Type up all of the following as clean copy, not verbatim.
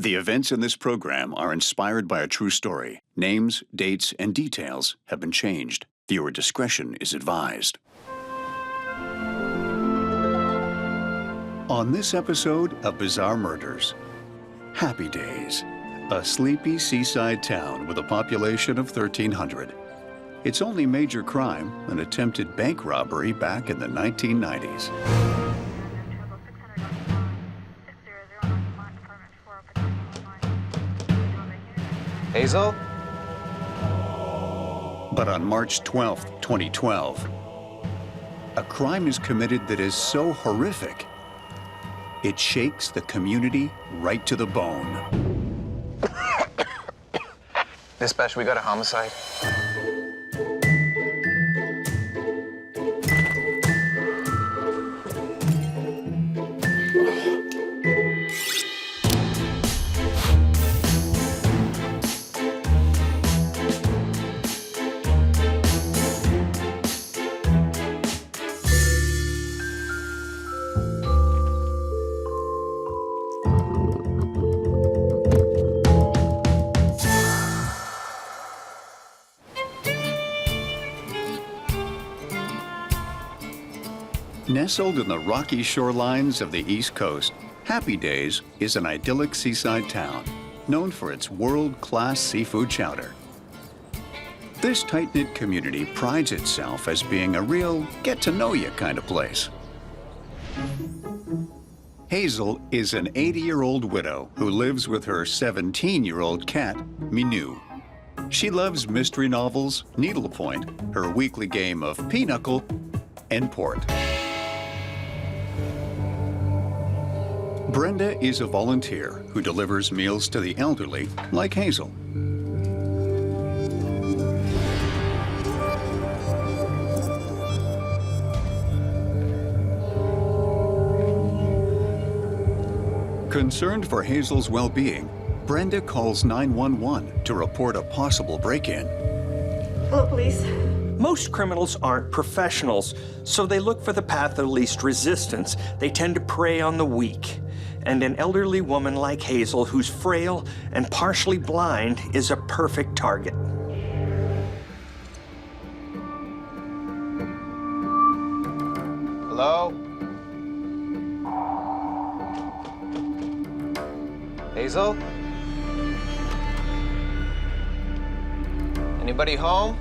The events in this program are inspired by a true story. Names, dates, and details have been changed. Viewer discretion is advised. On this episode of Bizarre Murders, Happy Days, a sleepy seaside town with a population of 1,300. Its only major crime, an attempted bank robbery back in the 1990s. Hazel? But on March 12th, 2012, a crime is committed that is so horrific, it shakes the community right to the bone. Dispatch, we got a homicide. Nestled in the rocky shorelines of the East Coast, Happy Days is an idyllic seaside town known for its world-class seafood chowder. This tight-knit community prides itself as being a real get-to-know-you kind of place. Hazel is an 80-year-old widow who lives with her 17-year-old cat, Minou. She loves mystery novels, needlepoint, her weekly game of pinochle, and port. Brenda is a volunteer who delivers meals to the elderly, like Hazel. Concerned for Hazel's well-being, Brenda calls 911 to report a possible break-in. Hello, police. Most criminals aren't professionals, so they look for the path of least resistance. They tend to prey on the weak. And an elderly woman like Hazel, who's frail and partially blind, is a perfect target. Hello? Hazel? Anybody home?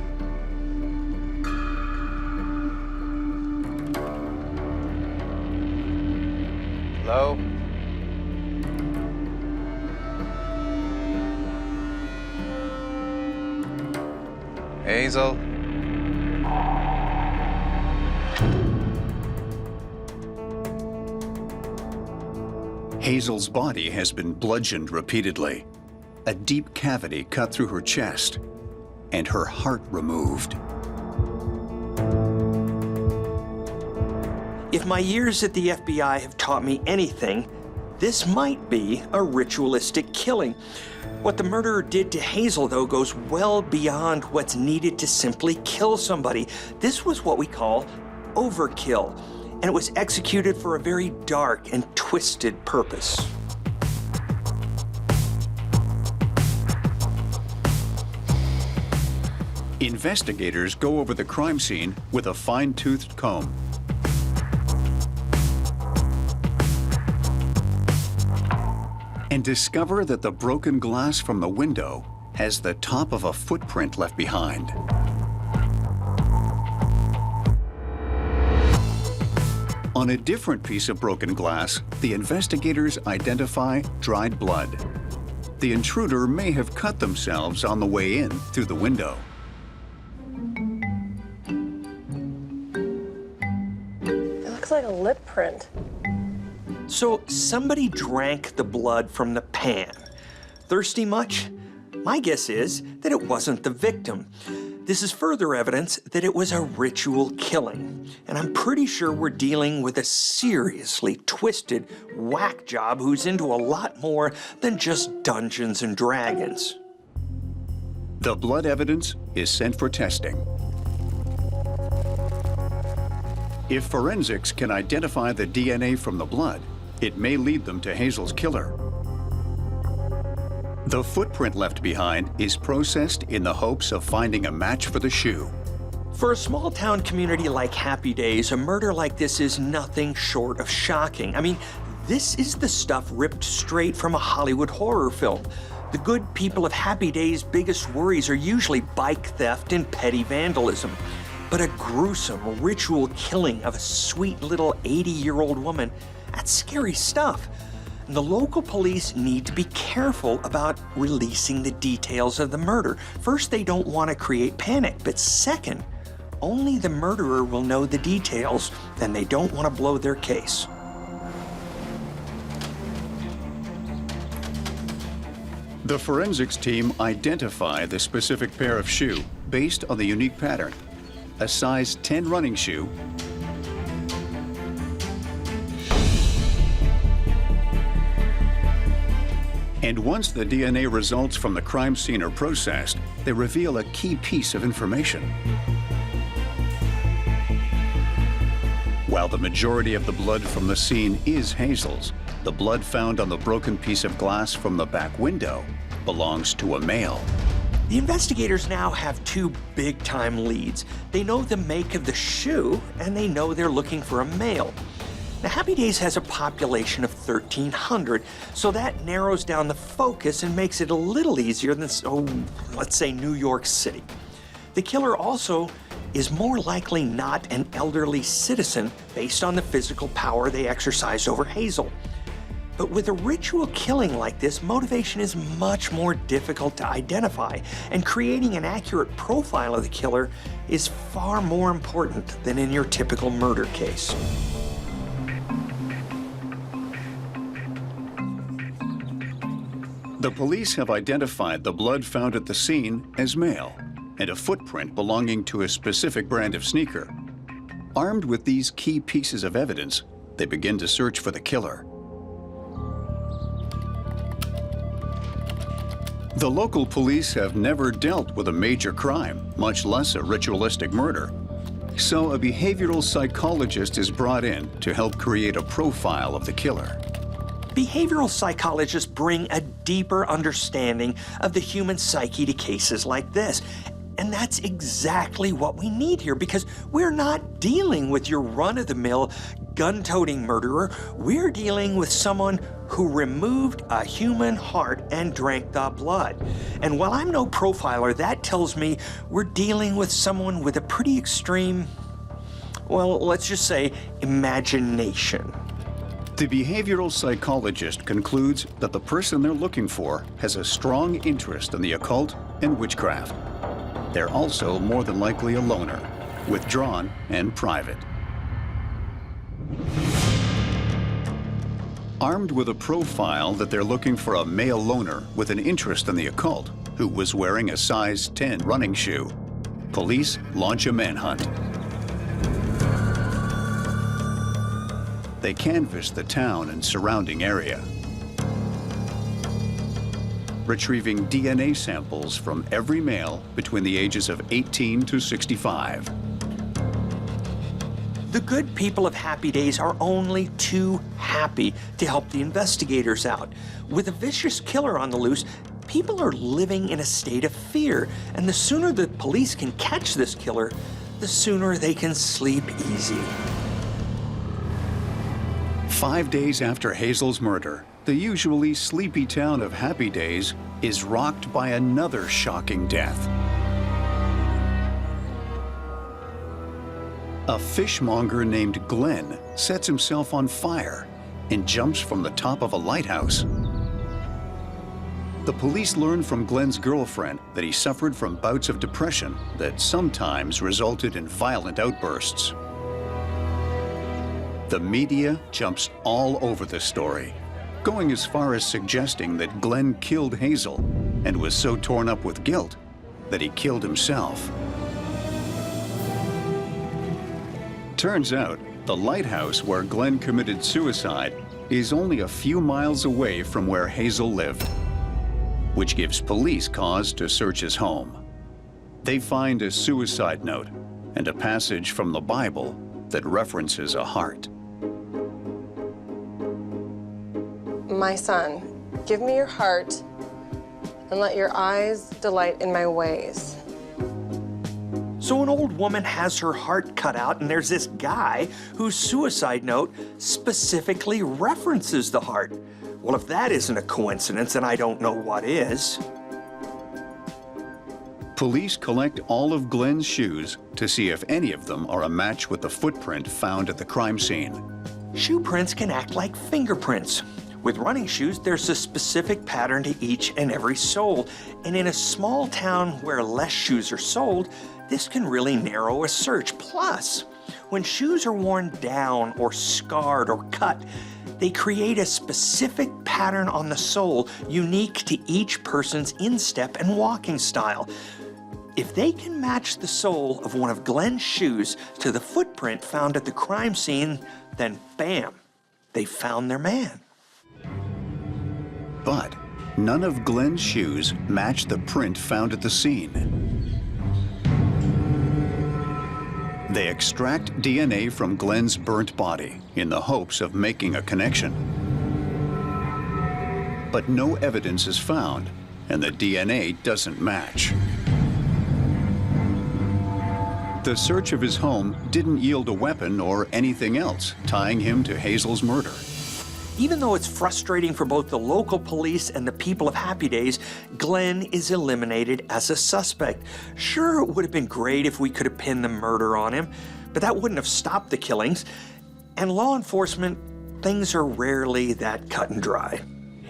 Hello? Hazel? Hazel's body has been bludgeoned repeatedly, a deep cavity cut through her chest, and her heart removed. If my years at the FBI have taught me anything, this might be a ritualistic killing. What the murderer did to Hazel, though, goes well beyond what's needed to simply kill somebody. This was what we call overkill, and it was executed for a very dark and twisted purpose. Investigators go over the crime scene with a fine-toothed comb. And discover that the broken glass from the window has the top of a footprint left behind. On a different piece of broken glass, the investigators identify dried blood. The intruder may have cut themselves on the way in through the window. It looks like a lip print. So somebody drank the blood from the pan. Thirsty much? My guess is that it wasn't the victim. This is further evidence that it was a ritual killing. And I'm pretty sure we're dealing with a seriously twisted whack job who's into a lot more than just Dungeons and Dragons. The blood evidence is sent for testing. If forensics can identify the DNA from the blood, it may lead them to Hazel's killer. The footprint left behind is processed in the hopes of finding a match for the shoe. For a small town community like Happy Days, a murder like this is nothing short of shocking. I mean, this is the stuff ripped straight from a Hollywood horror film. The good people of Happy Days' biggest worries are usually bike theft and petty vandalism. But a gruesome ritual killing of a sweet little 80-year-old woman, that's scary stuff. And the local police need to be careful about releasing the details of the murder. First, they don't want to create panic, but second, only the murderer will know the details, and they don't want to blow their case. The forensics team identify the specific pair of shoe based on the unique pattern, a size 10 running shoe, and once the DNA results from the crime scene are processed, they reveal a key piece of information. While the majority of the blood from the scene is Hazel's, the blood found on the broken piece of glass from the back window belongs to a male. The investigators now have two big-time leads. They know the make of the shoe, and they know they're looking for a male. Now, Happy Days has a population of 1,300, so that narrows down the focus and makes it a little easier than, let's say, New York City. The killer also is more likely not an elderly citizen based on the physical power they exercise over Hazel. But with a ritual killing like this, motivation is much more difficult to identify, and creating an accurate profile of the killer is far more important than in your typical murder case. The police have identified the blood found at the scene as male and a footprint belonging to a specific brand of sneaker. Armed with these key pieces of evidence, they begin to search for the killer. The local police have never dealt with a major crime, much less a ritualistic murder. So a behavioral psychologist is brought in to help create a profile of the killer. Behavioral psychologists bring a deeper understanding of the human psyche to cases like this. And that's exactly what we need here, because we're not dealing with your run-of-the-mill gun-toting murderer. We're dealing with someone who removed a human heart and drank the blood. And while I'm no profiler, that tells me we're dealing with someone with a pretty extreme, well, let's just say, imagination. The behavioral psychologist concludes that the person they're looking for has a strong interest in the occult and witchcraft. They're also more than likely a loner, withdrawn and private. Armed with a profile that they're looking for a male loner with an interest in the occult who was wearing a size 10 running shoe, police launch a manhunt. They canvass the town and surrounding area, retrieving DNA samples from every male between the ages of 18 to 65. The good people of Happy Days are only too happy to help the investigators out. With a vicious killer on the loose, people are living in a state of fear, and the sooner the police can catch this killer, the sooner they can sleep easy. 5 days after Hazel's murder, the usually sleepy town of Happy Days is rocked by another shocking death. A fishmonger named Glenn sets himself on fire and jumps from the top of a lighthouse. The police learn from Glenn's girlfriend that he suffered from bouts of depression that sometimes resulted in violent outbursts. The media jumps all over the story, going as far as suggesting that Glenn killed Hazel and was so torn up with guilt that he killed himself. Turns out, the lighthouse where Glenn committed suicide is only a few miles away from where Hazel lived, which gives police cause to search his home. They find a suicide note and a passage from the Bible that references a heart. My son, give me your heart and let your eyes delight in my ways. So an old woman has her heart cut out, and there's this guy whose suicide note specifically references the heart. Well, if that isn't a coincidence, then I don't know what is. Police collect all of Glenn's shoes to see if any of them are a match with the footprint found at the crime scene. Shoe prints can act like fingerprints. With running shoes, there's a specific pattern to each and every sole. And in a small town where less shoes are sold, this can really narrow a search. Plus, when shoes are worn down or scarred or cut, they create a specific pattern on the sole unique to each person's instep and walking style. If they can match the sole of one of Glenn's shoes to the footprint found at the crime scene, then bam, they found their man. But none of Glenn's shoes match the print found at the scene. They extract DNA from Glenn's burnt body in the hopes of making a connection. But no evidence is found, and the DNA doesn't match. The search of his home didn't yield a weapon or anything else tying him to Hazel's murder. Even though it's frustrating for both the local police and the people of Happy Days, Glenn is eliminated as a suspect. Sure, it would have been great if we could have pinned the murder on him, but that wouldn't have stopped the killings. And law enforcement, things are rarely that cut and dry.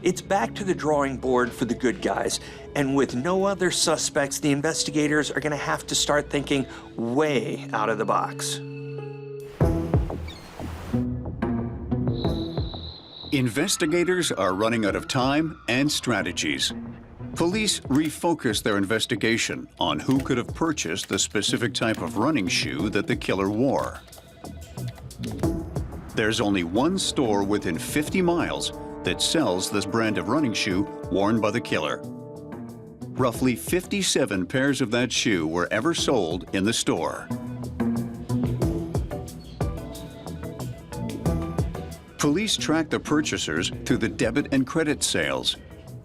It's back to the drawing board for the good guys, and with no other suspects, the investigators are going to have to start thinking way out of the box. Investigators are running out of time and strategies. Police refocus their investigation on who could have purchased the specific type of running shoe that the killer wore. There's only one store within 50 miles that sells this brand of running shoe worn by the killer. Roughly 57 pairs of that shoe were ever sold in the store. Police track the purchasers through the debit and credit sales.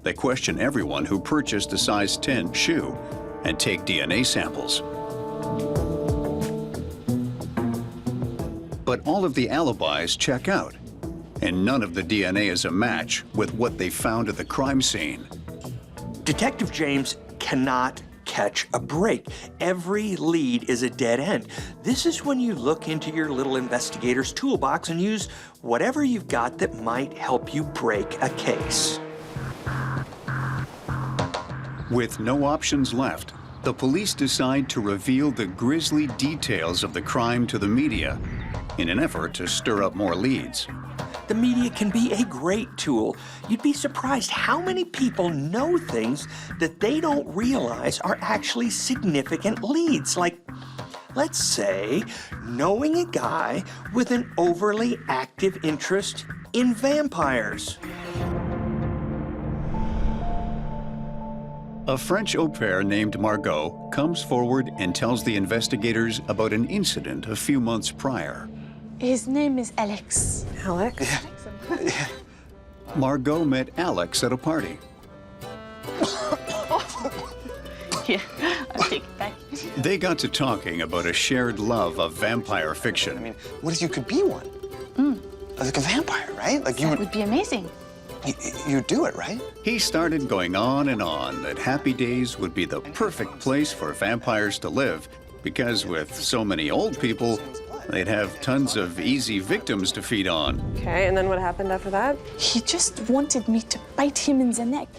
They question everyone who purchased a size 10 shoe and take DNA samples. But all of the alibis check out, and none of the DNA is a match with what they found at the crime scene. Detective James cannot catch a break. Every lead is a dead end. This is when you look into your little investigator's toolbox and use whatever you've got that might help you break a case. With no options left, the police decide to reveal the grisly details of the crime to the media in an effort to stir up more leads. The media can be a great tool. You'd be surprised how many people know things that they don't realize are actually significant leads. Like, let's say, knowing a guy with an overly active interest in vampires. A French au pair named Margot comes forward and tells the investigators about an incident a few months prior. His name is Alex. Alex? Yeah. Margot met Alex at a party. Here, I'll take it back. They got to talking about a shared love of vampire fiction. I mean, what if you could be one? Like a vampire, right? Like you That would be amazing. you do it, right? He started going on and on that Happy Days would be the perfect place for vampires to live because with so many old people, they'd have tons of easy victims to feed on. Okay, and then what happened after that? He just wanted me to bite him in the neck.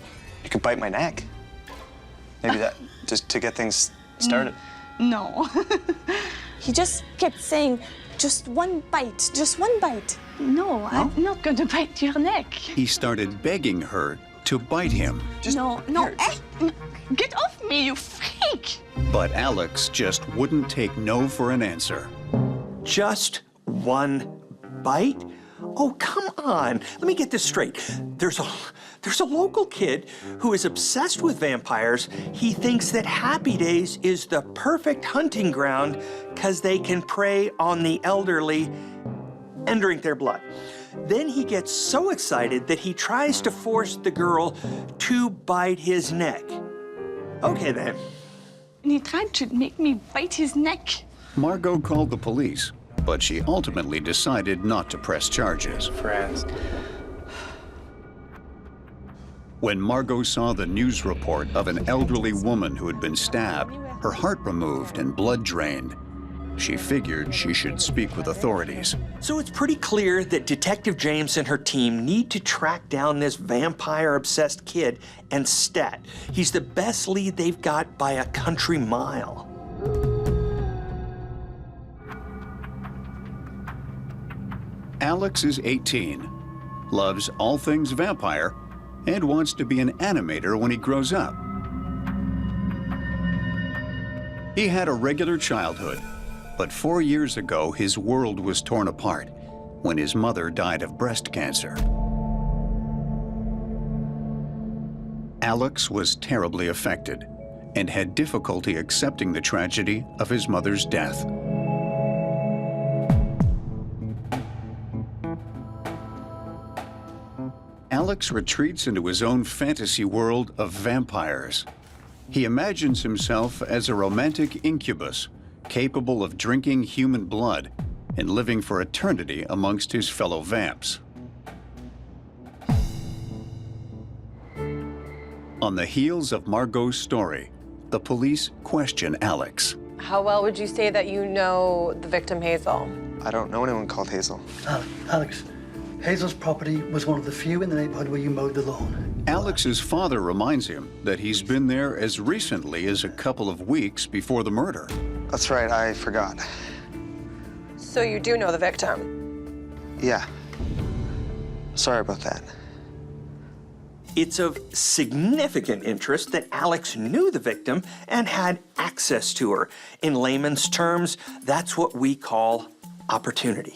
You could bite my neck. Maybe that, just to get things started. No. He just kept saying, just one bite, just one bite. No, I'm not going to bite your neck. He started begging her to bite him. No, get off me, you freak. But Alex just wouldn't take no for an answer. Just one bite? Oh, come on. Let me get this straight. There's a local kid who is obsessed with vampires. He thinks that Happy Days is the perfect hunting ground because they can prey on the elderly and drink their blood. Then he gets so excited that he tries to force the girl to bite his neck. Okay then. And he tried to make me bite his neck. Margot called the police, but she ultimately decided not to press charges. Friends. When Margot saw the news report of an elderly woman who had been stabbed, her heart removed and blood drained, she figured she should speak with authorities. So it's pretty clear that Detective James and her team need to track down this vampire-obsessed kid and stat. He's the best lead they've got by a country mile. Alex is 18, loves all things vampire, and wants to be an animator when he grows up. He had a regular childhood, but 4 years ago, his world was torn apart when his mother died of breast cancer. Alex was terribly affected and had difficulty accepting the tragedy of his mother's death. Alex retreats into his own fantasy world of vampires. He imagines himself as a romantic incubus, capable of drinking human blood and living for eternity amongst his fellow vamps. On the heels of Margot's story, the police question Alex. How well would you say that you know the victim, Hazel? I don't know anyone called Hazel. Alex, Hazel's property was one of the few in the neighborhood where you mowed the lawn. Alex's father reminds him that he's been there as recently as a couple of weeks before the murder. That's right, I forgot. So you do know the victim? Yeah. Sorry about that. It's of significant interest that Alex knew the victim and had access to her. In layman's terms, that's what we call opportunity.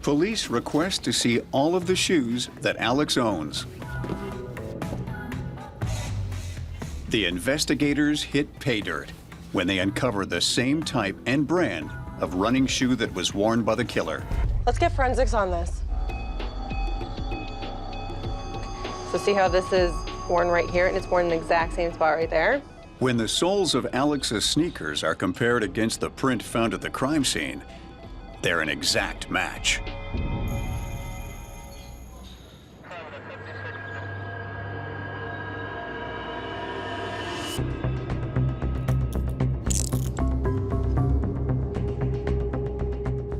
Police request to see all of the shoes that Alex owns. The investigators hit pay dirt when they uncover the same type and brand of running shoe that was worn by the killer. Let's get forensics on this. So see how this is worn right here, and it's worn in the exact same spot right there? When the soles of Alex's sneakers are compared against the print found at the crime scene, they're an exact match.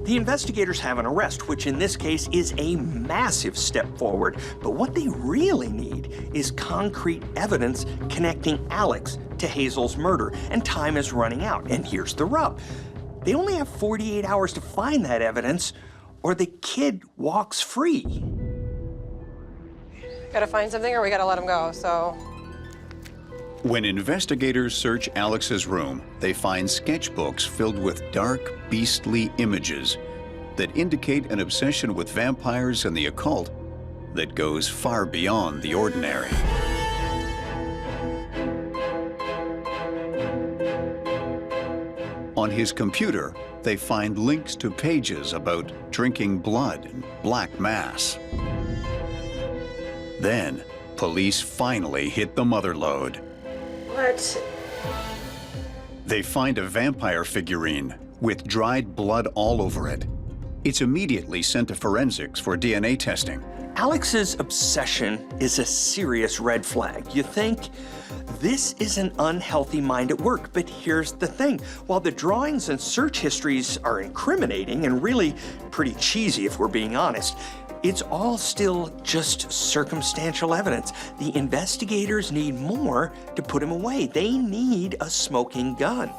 The investigators have an arrest, which in this case is a massive step forward. But what they really need is concrete evidence connecting Alex to Hazel's murder, and time is running out. And here's the rub. They only have 48 hours to find that evidence, or the kid walks free. Gotta find something or we gotta let him go, so. When investigators search Alex's room, they find sketchbooks filled with dark, beastly images that indicate an obsession with vampires and the occult that goes far beyond the ordinary. On his computer, they find links to pages about drinking blood and black mass. Then, police finally hit the mother lode. What? They find a vampire figurine with dried blood all over it. It's immediately sent to forensics for DNA testing. Alex's obsession is a serious red flag. You think, this is an unhealthy mind at work, but here's the thing. While the drawings and search histories are incriminating and really pretty cheesy if we're being honest, it's all still just circumstantial evidence. The investigators need more to put him away. They need a smoking gun.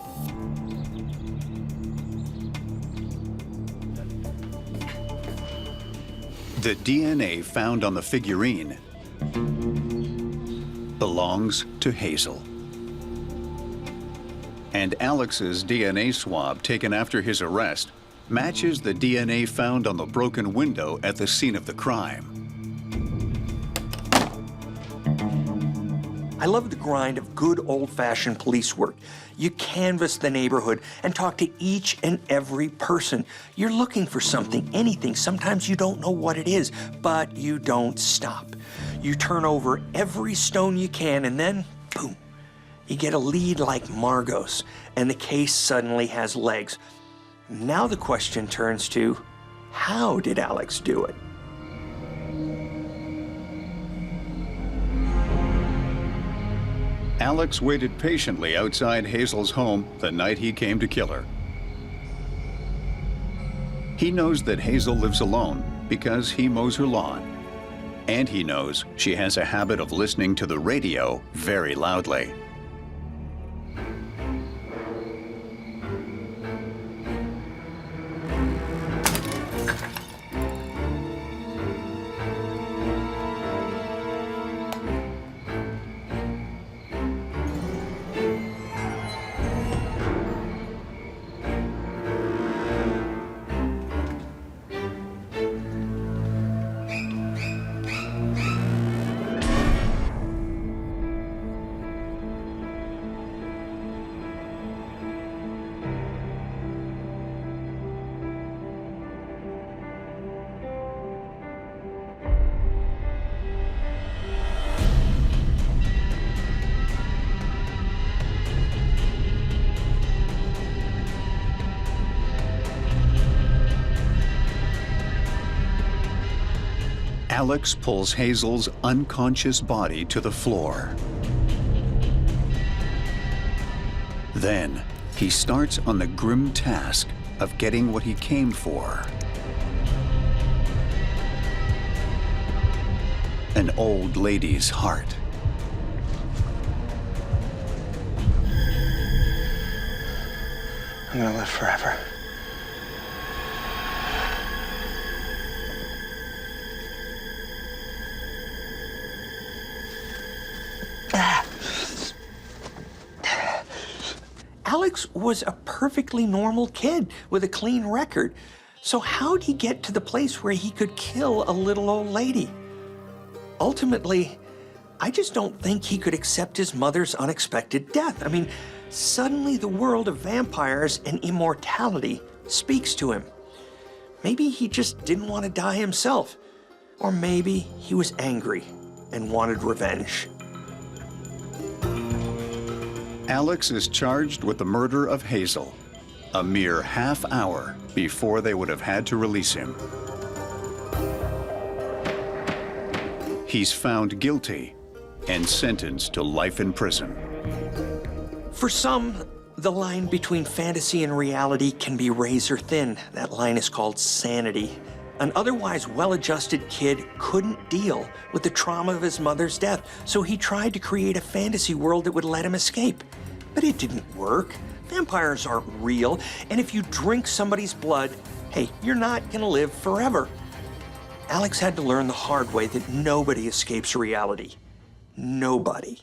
The DNA found on the figurine belongs to Hazel. And Alex's DNA swab taken after his arrest matches the DNA found on the broken window at the scene of the crime. I love the grind of good old-fashioned police work. You canvass the neighborhood and talk to each and every person. You're looking for something, anything. Sometimes you don't know what it is, but you don't stop. You turn over every stone you can, and then, boom, you get a lead like Margot's, and the case suddenly has legs. Now the question turns to, how did Alex do it? Alex waited patiently outside Hazel's home the night he came to kill her. He knows that Hazel lives alone because he mows her lawn. And he knows she has a habit of listening to the radio very loudly. Alex pulls Hazel's unconscious body to the floor. Then, he starts on the grim task of getting what he came for. An old lady's heart. I'm gonna live forever. Alex was a perfectly normal kid with a clean record. So how'd he get to the place where he could kill a little old lady? Ultimately, I just don't think he could accept his mother's unexpected death. I mean, suddenly the world of vampires and immortality speaks to him. Maybe he just didn't want to die himself. Or maybe he was angry and wanted revenge. Alex is charged with the murder of Hazel, a mere half hour before they would have had to release him. He's found guilty and sentenced to life in prison. For some, the line between fantasy and reality can be razor thin. That line is called sanity. An otherwise well-adjusted kid couldn't deal with the trauma of his mother's death, so he tried to create a fantasy world that would let him escape. But it didn't work. Vampires aren't real, and if you drink somebody's blood, hey, you're not gonna live forever. Alex had to learn the hard way that nobody escapes reality. Nobody.